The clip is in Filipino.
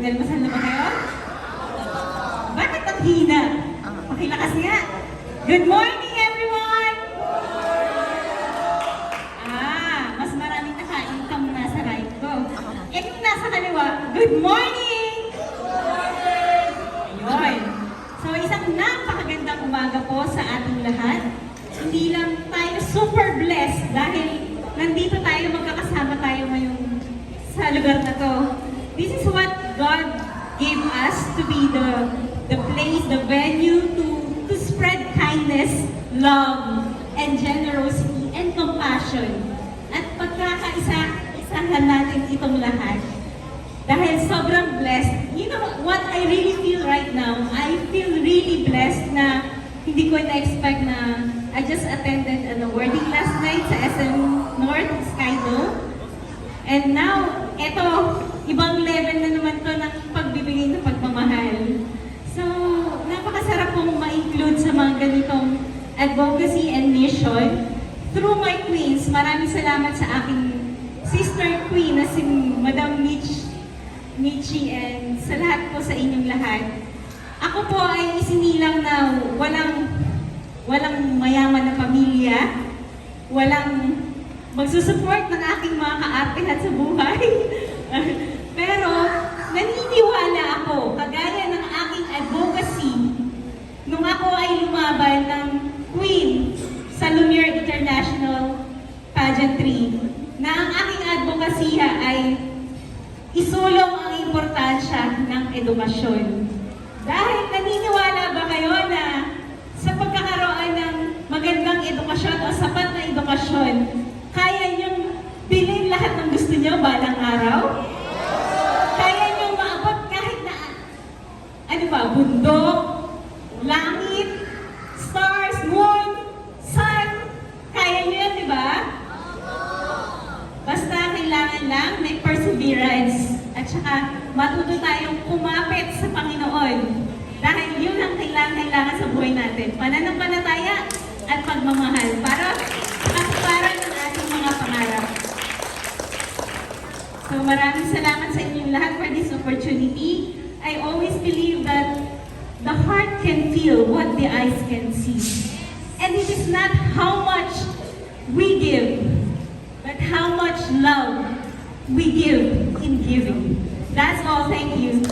Nag-almasal na ba kayo? Bakit ang hina? Pakilakas nga. Good morning, everyone! Mas maraming naka-income nasa right ko. Kung nasa kaliwa, good morning! Ayun. So, isang napakagandang umaga po sa ating lahat. Hindi lang tayo super blessed dahil nandito tayo, magkakasama tayo ngayon sa lugar na to. This is what God gave us to be the place, the venue to spread kindness, love, and generosity, and compassion. At pagkakaisa-isahan natin itong lahat. Dahil sobrang blessed. You know what I really feel right now? I feel really blessed na hindi ko na-expect na I just attended a wedding last night sa SM North, Skydo. And now, eto, ibang level na naman to ng pagbibigay ng pagmamahal. So, napakasarap pong ma-include sa mga ganitong advocacy and mission. Through my queens, maraming salamat sa aking sister queen na si Madam Michi, and sa lahat po sa inyong lahat. Ako po ay isinilang na walang mayaman na pamilya, walang magsusupport ng aking mga kaartehan sa buhay. Pero naniniwala ako, kagaya ng aking advocacy, nung ako ay lumaban ng queen sa Lumiere International Pageantry, na ang aking advokasya ay isulong ang importansya ng edukasyon. Dahil naniniwala ba kayo na sa pagkakaroon ng magandang edukasyon o sapat na edukasyon, kaya niyong bilhin lahat ng gusto niyo balang araw? Kaya niyong maabot kahit na, bundok, langit, stars, moon, sun, kaya niyo yun, di ba? Basta kailangan lang may perseverance at saka matuto tayong kumapit sa Panginoon. Dahil yun ang kailangan sa buhay natin. Pananampalataya at pagmamahal para katuparan ng ating mga pangarap. So maraming salamat sa inyong lahat for this opportunity. I always believe that the heart can feel what the eyes can see. And it is not how much we give, but how much love we give in giving. That's all. Thank you.